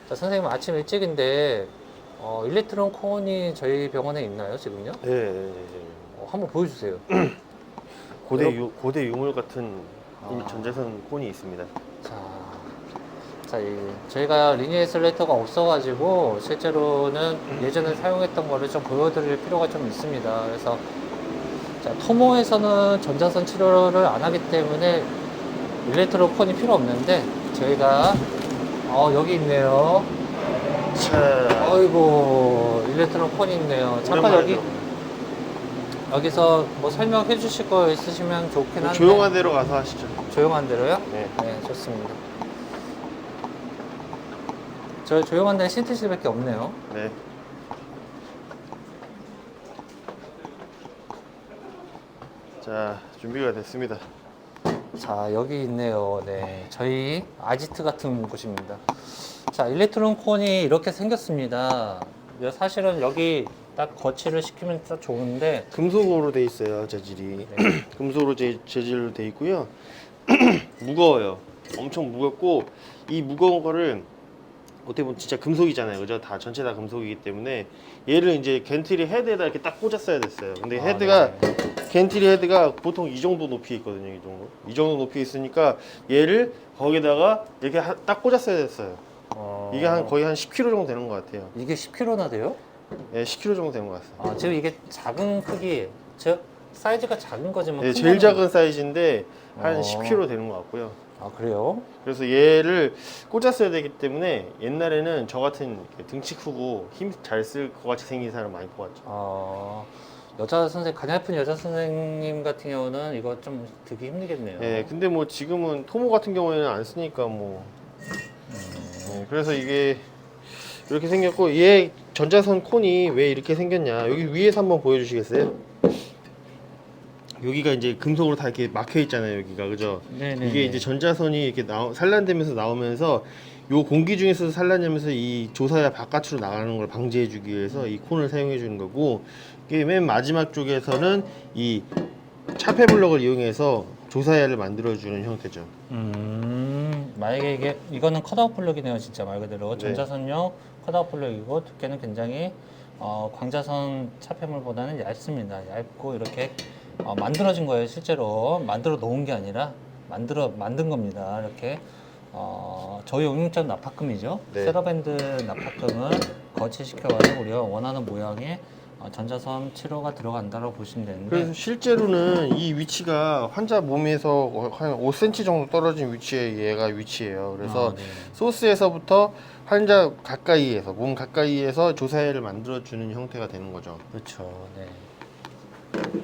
자, 선생님 아침 일찍인데 일렉트론 콘이 저희 병원에 있나요 지금요? 예, 예, 예. 한번 보여주세요. 고대 유물 같은 아. 전자선 콘이 있습니다. 자, 저희가 리니에이슬레이터가 없어가지고 실제로는 예전에 사용했던 거를 좀 보여드릴 필요가 좀 있습니다. 그래서 자, 토모에서는 전자선 치료를 안 하기 때문에 일렉트론 콘이 필요 없는데 저희가 여기 있네요. 자, 어이구 일렉트론 콘이 있네요. 잠깐 여기서 뭐 설명해 주실 거 있으시면 좋긴 한데 조용한 데로 가서 하시죠. 조용한 대로요? 네. 네, 좋습니다. 저 조용한 데는 신트실밖에 없네요. 네. 자, 준비가 됐습니다. 자, 여기 있네요. 네, 저희 아지트 같은 곳입니다. 자, 일렉트론 콘이 이렇게 생겼습니다. 사실은 여기 딱 거치를 시키면 딱 좋은데 금속으로 돼 있어요, 재질이. 네. 금속으로 재질로 돼 있고요. 무거워요. 엄청 무겁고 이 무거운 거를 어떻게 보면 진짜 금속이잖아요, 그죠? 다 전체 다 금속이기 때문에 얘를 이제 겐트리 헤드에다 이렇게 딱 꽂았어야 됐어요. 근데 헤드가 네. 겐트리 헤드가 보통 이 정도 높이에 있거든요, 이 정도 높이에 있으니까 얘를 거기다가 이렇게 딱 꽂았어야 됐어요. 이게 거의 한 10kg 정도 되는 것 같아요. 이게 10kg나 돼요? 예, 10kg 정도 되는 것 같습니다. 지금 이게 작은 크기, 사이즈가 작은 거지만 예, 큰 제일 거는- 작은 사이즈인데 한 어. 10kg 되는 것 같고요. 그래요? 그래서 얘를 꽂았어야 되기 때문에 옛날에는 저 같은 등치 크고 힘 잘 쓸 것 같이 생긴 사람 많이 뽑았죠. 가냘픈 여자 선생님 같은 경우는 이거 좀 듣기 힘들겠네요. 예, 근데 뭐 지금은 토모 같은 경우에는 안 쓰니까 뭐. 예, 그래서 이게 이렇게 생겼고 얘 전자선 콘이 왜 이렇게 생겼냐, 여기 위에서 한번 보여주시겠어요? 여기가 이제 금속으로 다 이렇게 막혀 있잖아요, 여기가, 그죠? 네네. 이게 이제 전자선이 이렇게 산란되면서 나오면서 요 공기 중에서 산란되면서 이 조사야 바깥으로 나가는 걸 방지해주기 위해서 이 콘을 사용해 주는 거고, 이게 맨 마지막 쪽에서는 이 차폐 블럭을 이용해서 조사야를 만들어 주는 형태죠. 만약에 이거는 컷아웃 블럭이네요, 진짜 말 그대로. 네. 전자선용 컷아웃 블럭이고 두께는 굉장히 광자선 차폐물보다는 얇습니다. 얇고 이렇게 만들어진 거예요, 실제로. 만들어 놓은 게 아니라 만든 겁니다. 이렇게 저용융전 납합금이죠. 네. 세러밴드 납합금을 거치시켜가지고 우리가 원하는 모양의 전자선 치료가 들어간다고 보시면 되는데. 그래서 실제로는 이 위치가 환자 몸에서 한 5cm 정도 떨어진 위치에 얘가 위치해요. 그래서 네. 소스에서부터 환자 가까이에서, 몸 가까이에서 조사해를 만들어주는 형태가 되는 거죠. 그렇죠. 네.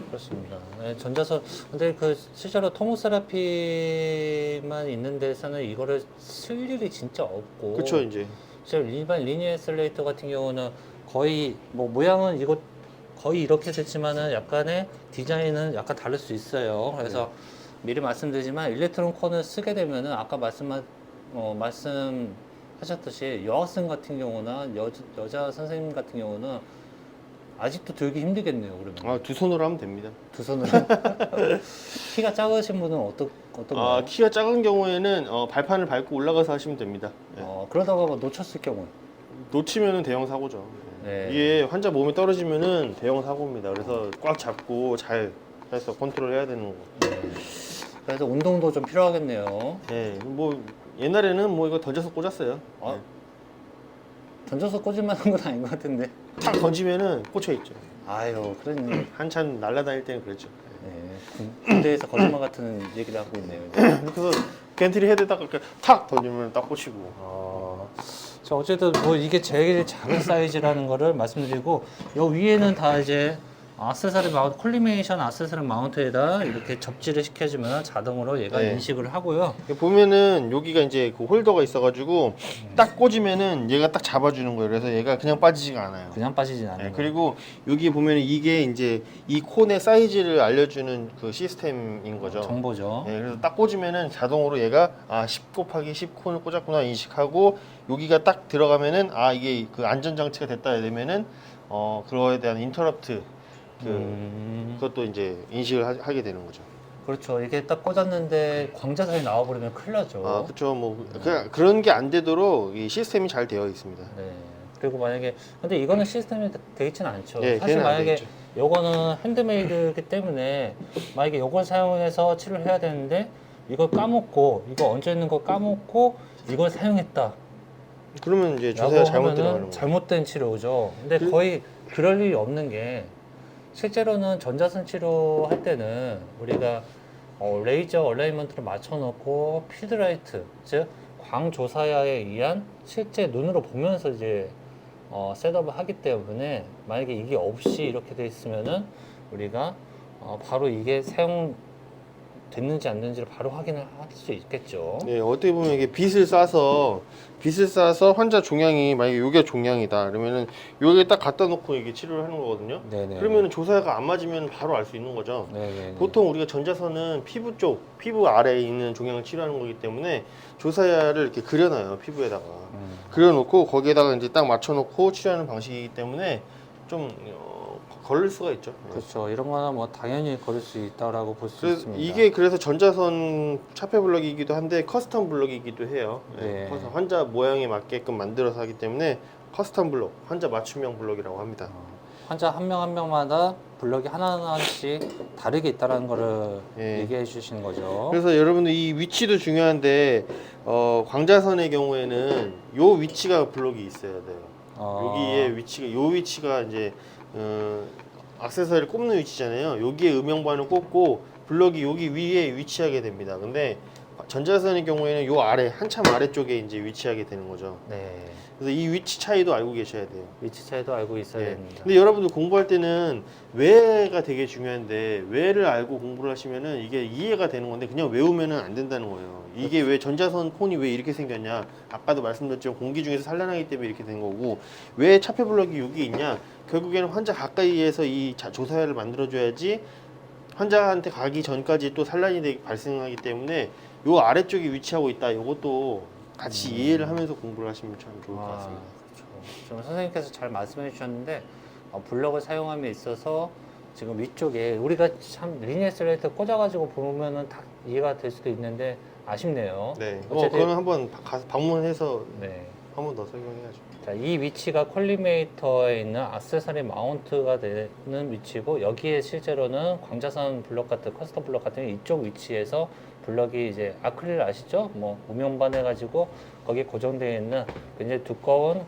그렇습니다. 네, 전자선 근데 실제로 토모세라피만 있는 데서는 이거를 쓸 일이 진짜 없고. 그렇죠, 이제. 실제로 일반 리니에슬레이터 같은 경우는 거의 뭐 모양은 이거 거의 이렇게 됐지만은 약간의 디자인은 약간 다를 수 있어요. 그래서 미리 말씀드리지만 일렉트론 콘을 쓰게 되면은 아까 말씀하셨듯이 여학생 같은 경우나 여자 선생님 같은 경우는 아직도 들기 힘들겠네요. 그러면 두 손으로 하면 됩니다. 두 손으로. 키가 작으신 분은 어떤가요? 키가 작은 경우에는 발판을 밟고 올라가서 하시면 됩니다. 예. 그러다가 뭐 놓쳤을 경우. 놓치면은 대형 사고죠. 네. 이게 환자 몸에 떨어지면은 대형 사고입니다. 그래서 꽉 잡고 잘 해서 컨트롤 해야 되는 거. 그래서 운동도 좀 필요하겠네요. 예, 뭐 옛날에는 뭐 이거 던져서 꽂았어요. 어? 던져서 꽂을 만한 건 아닌 것 같은데. 탁 던지면은 꽂혀 있죠. 아유, 그런 한참 날아다닐 때는 그랬죠. 네, 군대에서 거짓말 같은 얘기를 하고 있네요. 그래서 겐트리 헤드에다가 이렇게 탁 던지면 딱 꽂히고. 자, 어쨌든 뭐 이게 제일 작은 사이즈라는 거를 말씀드리고, 요 위에는 다 이제 액세서리 마운트, 콜리메이션 액세서리 마운트에다 이렇게 접지를 시켜주면 자동으로 얘가 네. 인식을 하고요. 보면은 여기가 이제 그 홀더가 있어가지고 딱 꽂으면은 얘가 딱 잡아주는 거예요. 그래서 얘가 그냥 빠지지가 않아요. 그냥 빠지진 않는 네, 거예요. 그리고 여기 보면은 이게 이제 이 콘의 사이즈를 알려주는 그 시스템인 거죠. 정보죠. 네, 그래서 딱 꽂으면은 자동으로 얘가 10 곱하기 10 콘을 꽂았구나 인식하고, 여기가 딱 들어가면은 이게 그 안전장치가 됐다 되면은 그거에 대한 인터럽트 그것도 이제 인식을 하게 되는 거죠. 그렇죠. 이게 딱 꽂았는데 광자선이 나와버리면 큰일 나죠. 아, 그렇죠. 뭐 그런 게 안 되도록 이 시스템이 잘 되어 있습니다. 네. 그리고 만약에 근데 이거는 시스템이 돼 있지는 않죠. 예, 사실 걔는 안돼 만약에 있죠. 요거는 핸드메이드이기 때문에 만약에 요걸 사용해서 치료를 해야 되는데 이걸 까먹고 이거 얹어 있는 거 까먹고 이걸 사용했다. 그러면 이제 라고 조사가 잘못 들어가는 하면은 거예요. 잘못된 치료죠. 근데 그- 거의 그럴 일이 없는 게 실제로는 전자선 치료할 때는 우리가 레이저 얼라이먼트를 맞춰놓고 필드라이트, 즉 광조사야에 의한 실제 눈으로 보면서 이제 셋업을 하기 때문에 만약에 이게 없이 이렇게 돼 있으면은 우리가 바로 이게 사용됐는지 안 됐는지를 바로 확인을 할 수 있겠죠. 네, 어떻게 보면 이게 빛을 쏴서 환자 종양이 만약에 요게 종양이다 그러면은 요게 딱 갖다 놓고 이게 치료를 하는 거거든요. 네네. 그러면 조사가 안 맞으면 바로 알 수 있는 거죠. 네네. 보통 우리가 전자선은 피부 아래에 있는 종양을 치료하는 거기 때문에 조사야를 이렇게 그려놔요, 피부에다가. 그려놓고 거기에다가 이제 딱 맞춰놓고 치료하는 방식이기 때문에 좀 걸릴 수가 있죠. 네. 그렇죠. 이런 거는 뭐 당연히 걸을 수 있다라고 볼 수 그래서 있습니다. 이게 그래서 전자선 차폐 블럭이기도 한데 커스텀 블럭이기도 해요. 네. 그래서 환자 모양에 맞게끔 만들어서 하기 때문에 커스텀 블럭, 환자 맞춤형 블럭이라고 합니다. 환자 한 명 한 명마다 블럭이 하나하나씩 다르게 있다는 거를 예. 얘기해 주시는 거죠. 그래서 여러분들 이 위치도 중요한데 광자선의 경우에는 요 위치가 블럭이 있어야 돼요. 여기에 위치가 요 위치가 이제 액세서리를 꼽는 위치잖아요. 여기에 음영반을 꽂고 블럭이 여기 위에 위치하게 됩니다. 근데 전자선의 경우에는 요 아래 한참 아래쪽에 이제 위치하게 되는 거죠. 네. 그래서 이 위치 차이도 알고 계셔야 돼요. 위치 차이도 알고 있어야 예. 됩니다. 근데 여러분들 공부할 때는 왜가 되게 중요한데 왜를 알고 공부를 하시면은 이게 이해가 되는 건데 그냥 외우면은 안 된다는 거예요. 이게 왜 전자선 콘이 왜 이렇게 생겼냐? 아까도 말씀드렸지만 공기 중에서 산란하기 때문에 이렇게 된 거고 왜 차폐 블럭이 여기 있냐? 결국에는 환자 가까이에서 이 조사야를 만들어줘야지 환자한테 가기 전까지 또 산란이 발생하기 때문에 요 아래쪽에 위치하고 있다. 이것도 같이 이해를 하면서 공부를 하시면 참 좋을 것 같습니다. 그렇죠. 지금 선생님께서 잘 말씀해 주셨는데 블럭을 사용함에 있어서 지금 위쪽에 우리가 참 리니에슬레이터 꽂아가지고 보면은 다 이해가 될 수도 있는데 아쉽네요. 네, 어쨌든 그거는 한번 가서 방문해서 네. 한 번 더 설명해야죠. 자, 이 위치가 콜리메이터에 있는 액세서리 마운트가 되는 위치고 여기에 실제로는 광자선 블럭 같은 커스텀 블럭 같은 이쪽 위치에서 블럭이 이제 아크릴 아시죠? 뭐 음영반 해가지고 거기에 고정되어 있는 굉장히 두꺼운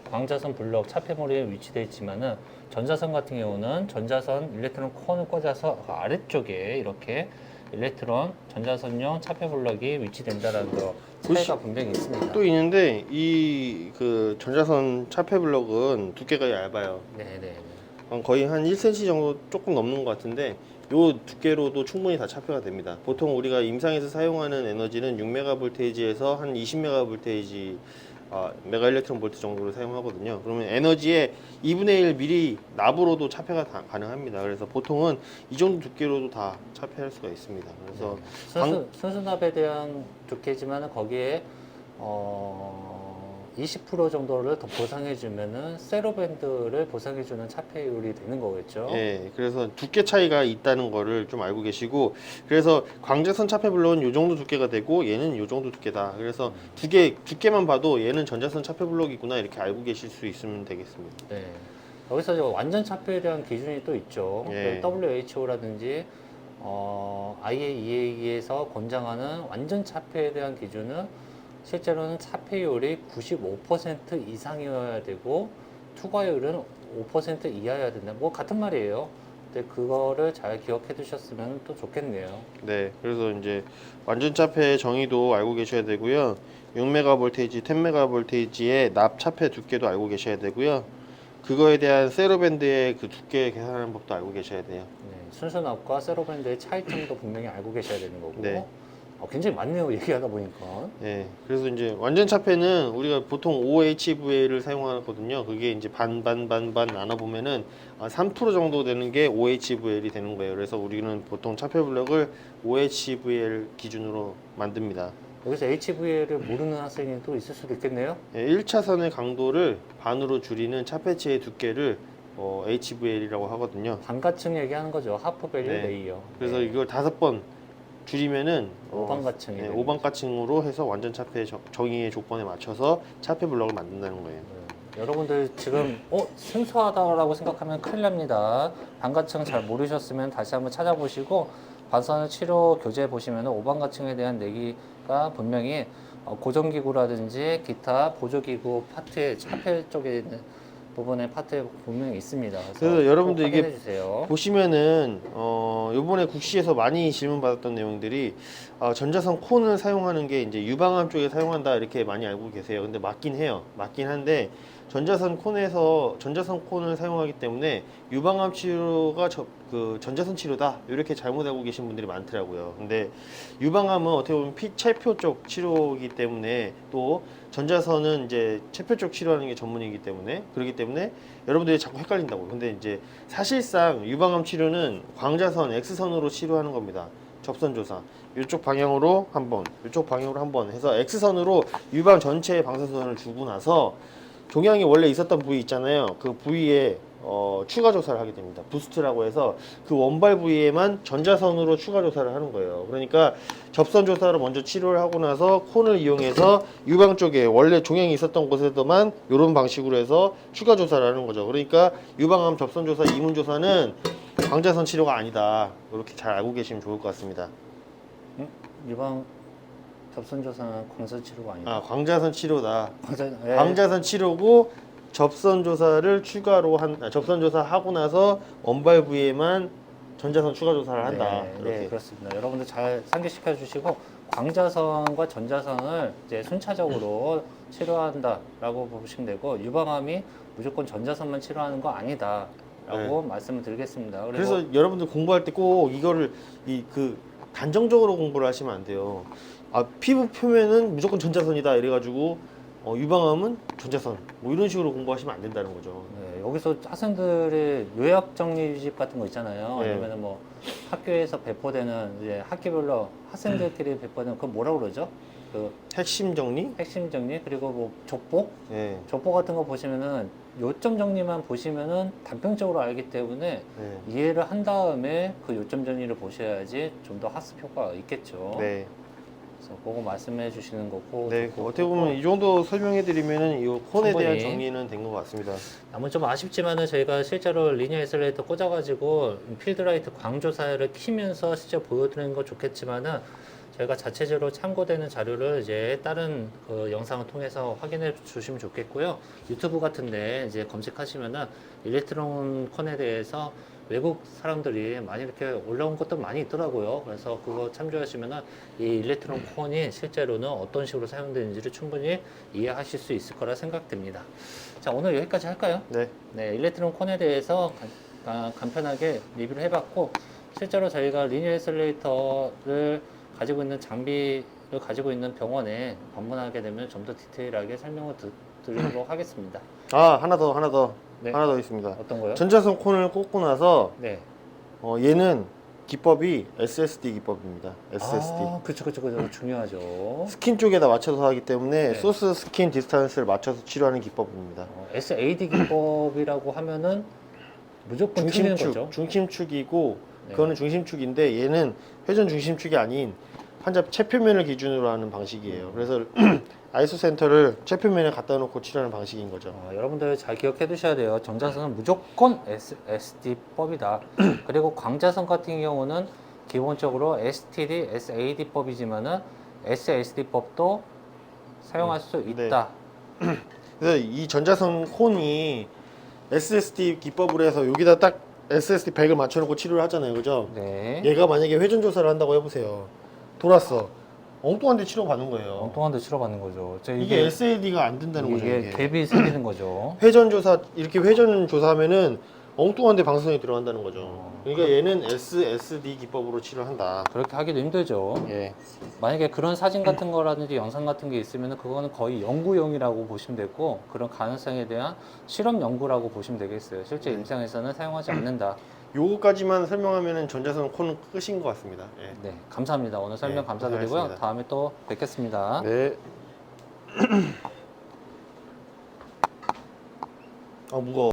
광자선 블럭 차폐물이 위치되어 있지만은 전자선 같은 경우는 전자선 일렉트론 코어를 꽂아서 그 아래쪽에 이렇게 일렉트론 전자선용 차폐 블럭이 위치된다라는 거 차이가 분명히 있습니다. 또 있는데 이 그 전자선 차폐 블럭은 두께가 얇아요. 네네. 거의 한 1cm 정도 조금 넘는 것 같은데 요 두께로도 충분히 다 차폐가 됩니다. 보통 우리가 임상에서 사용하는 에너지는 6메가볼테이지에서 한 20메가볼테이지 메가 일렉트론 볼트 정도를 사용하거든요. 그러면 에너지의 2분의 1 미리 납으로도 차폐가 가능합니다. 그래서 보통은 이 정도 두께로도 다 차폐할 수가 있습니다. 그래서 순수납에 대한 두께지만 거기에 20% 정도를 더 보상해주면은 세로밴드를 보상해주는 차폐율이 되는 거겠죠. 예, 그래서 두께 차이가 있다는 거를 좀 알고 계시고, 그래서 광자선 차폐 블록은 요 정도 두께가 되고 얘는 요 정도 두께다. 그래서 두께만 봐도 얘는 전자선 차폐 블록이구나 이렇게 알고 계실 수 있으면 되겠습니다. 네. 여기서 이제 완전 차폐에 대한 기준이 또 있죠. 예. WHO라든지 IAEA에서 권장하는 완전 차폐에 대한 기준은 실제로는 차폐율이 95% 이상이어야 되고 투과율은 5% 이하여야 된다. 뭐 같은 말이에요. 근데 그거를 잘 기억해 두셨으면 또 좋겠네요. 네, 그래서 이제 완전 차폐 정의도 알고 계셔야 되고요. 6메가볼테이지, 10메가볼테이지의 납 차폐 두께도 알고 계셔야 되고요. 그거에 대한 세로밴드의 그 두께 계산하는 법도 알고 계셔야 돼요. 네, 순수납과 세로밴드의 차이점도 분명히 알고 계셔야 되는 거고. 네. 굉장히 많네요. 얘기하다 보니까. 네, 그래서 이제 완전 차폐는 우리가 보통 OHVA를 사용하거든요. 그게 이제 반 나눠 보면은 3% 정도 되는 게 OHVL이 되는 거예요. 그래서 우리는 보통 차폐 블럭을 OHVL 기준으로 만듭니다. 여기서 HVL을 모르는 학생이 또 있을 수도 있겠네요. 네, 1차선의 강도를 반으로 줄이는 차폐체의 두께를 HVL이라고 하거든요. 반가층 얘기하는 거죠. 하프 밸류 네. 레이어. 그래서 네. 이걸 5번 줄이면은 5반가층이 네, 되는 5반가층으로 해서 완전 차폐 정의의 조건에 맞춰서 차폐 블럭을 만든다는 거예요. 여러분들 지금 생소하다라고 생각하면 큰일 납니다. 반가층 잘 모르셨으면 다시 한번 찾아보시고 반선 치료 교재 보시면 5반가층에 대한 내기가 분명히 고정기구라든지 기타 보조기구 파트에 차폐 쪽에 있는 부분의 파트에 분명히 있습니다. 그래서 여러분들 꼭 이게 확인해 주세요. 보시면은 요번에 국시에서 많이 질문 받았던 내용들이 전자선 콘을 사용하는 게 이제 유방암 쪽에 사용한다 이렇게 많이 알고 계세요. 근데 맞긴 해요. 맞긴 한데 전자선 콘을 사용하기 때문에 유방암 치료가 그 전자선 치료다 이렇게 잘못 알고 계신 분들이 많더라고요. 근데 유방암은 어떻게 보면 피체표 쪽 치료이기 때문에 또 전자선은 이제 체표 쪽 치료하는 게 전문이기 때문에 그렇기 때문에 여러분들이 자꾸 헷갈린다고요. 근데 이제 사실상 유방암 치료는 광자선, X선으로 치료하는 겁니다. 접선 조사. 이쪽 방향으로 한 번, 이쪽 방향으로 한 번 해서 X선으로 유방 전체에 방사선을 주고 나서 종양이 원래 있었던 부위 있잖아요. 그 부위에 추가 조사를 하게 됩니다. 부스트라고 해서 그 원발 부위에만 전자선으로 추가 조사를 하는 거예요. 그러니까 접선 조사를 먼저 치료를 하고 나서 콘을 이용해서 유방 쪽에 원래 종양이 있었던 곳에서만 이런 방식으로 해서 추가 조사를 하는 거죠. 그러니까 유방암 접선 조사, 이문 조사는 광자선 치료가 아니다. 이렇게 잘 알고 계시면 좋을 것 같습니다. 유방 접선 조사는 광선 치료가 아니다. 광자선 치료다. 예. 광자선 치료고 접선 조사를 추가로 접선 조사 하고 나서 원발 부위에만 전자선 추가 조사를 한다. 네, 이렇게. 네, 그렇습니다. 여러분들 잘 상기시켜 주시고 광자선과 전자선을 이제 순차적으로 치료한다라고 보시면 되고 유방암이 무조건 전자선만 치료하는 거 아니다라고 말씀을 드리겠습니다. 그리고 그래서 여러분들 공부할 때 꼭 이거를 단정적으로 공부를 하시면 안 돼요. 피부 표면은 무조건 전자선이다 이래가지고 유방암은 전자선 뭐 이런 식으로 공부하시면 안 된다는 거죠. 네, 여기서 학생들의 요약 정리집 같은 거 있잖아요. 네. 아니면 뭐 학교에서 배포되는 이제 학기별로 학생들끼리 배포되는 그거 뭐라 그러죠? 그 핵심 정리? 핵심 정리 그리고 뭐 족보 네. 족보 같은 거 보시면은 요점 정리만 보시면은 단편적으로 알기 때문에 네. 이해를 한 다음에 그 요점 정리를 보셔야지 좀 더 학습 효과가 있겠죠. 네. 그래서 그거 말씀해 주시는 거고. 네. 어떻게 보면 이 정도 설명해드리면은 이 콘에 대한 충분히. 정리는 된 것 같습니다. 다만 좀 아쉽지만은 저희가 실제로 리니어 에셀레이터 꽂아가지고 필드라이트 광조사를 키면서 실제 보여드리는 거 좋겠지만은 저희가 자체적으로 참고되는 자료를 이제 다른 그 영상을 통해서 확인해 주시면 좋겠고요. 유튜브 같은데 이제 검색하시면은 일렉트론 콘에 대해서 외국 사람들이 많이 이렇게 올라온 것도 많이 있더라고요. 그래서 그거 참조하시면은 이 일렉트론 콘이 실제로는 어떤 식으로 사용되는지를 충분히 이해하실 수 있을 거라 생각됩니다. 자, 오늘 여기까지 할까요? 네. 네, 일렉트론 콘에 대해서 간편하게 리뷰를 해봤고 실제로 저희가 리니어 에셀레이터를 가지고 있는 장비를 가지고 있는 병원에 방문하게 되면 좀 더 디테일하게 설명을 드리도록 하겠습니다. 하나 더 네. 하나 더 있습니다. 어떤 거요? 전자선 콘을 꽂고 나서 네. 얘는 기법이 SSD 기법입니다. SSD. 그쵸. 중요하죠. 스킨 쪽에다 맞춰서 하기 때문에 네. 소스 스킨 디스턴스를 맞춰서 치료하는 기법입니다. SAD 기법이라고 하면은 무조건 틀리는 거죠. 중심축이고 네. 그거는 중심축인데 얘는 회전 중심축이 아닌 환자 체표면을 기준으로 하는 방식이에요. 그래서 아이소 센터를 체표면에 갖다 놓고 치료하는 방식인 거죠. 여러분들 잘 기억해 두셔야 돼요. 전자선은 무조건 SSD법이다. 그리고 광자선 같은 경우는 기본적으로 STD, SAD법이지만은 SSD법도 사용할 수 있다. 그래서 이 전자선 콘이 SSD 기법으로 해서 여기다 딱 SSD 100을 맞춰놓고 치료를 하잖아요, 그죠? 네. 얘가 만약에 회전 조사를 한다고 해보세요. 돌았어. 엉뚱한 데 치료받는 거예요. 엉뚱한 데 치료받는 거죠. 이게 SAD가 안 된다는 거죠. 이게 갭이 생기는 거죠. 회전 조사 이렇게 회전 조사하면은 엉뚱한 데 방사선이 들어간다는 거죠. 그러니까 얘는 SSD 기법으로 치료한다. 그렇게 하기도 힘들죠. 예. 만약에 그런 사진 같은 거라든지 영상 같은 게 있으면 그거는 거의 연구용이라고 보시면 되고 그런 가능성에 대한 실험 연구라고 보시면 되겠어요. 실제 임상에서는 사용하지 않는다. 요거까지만 설명하면은 전자선 콘은 끝인 것 같습니다. 예. 네, 감사합니다. 오늘 설명 네, 감사드리고요. 고생하셨습니다. 다음에 또 뵙겠습니다. 네. 무거워.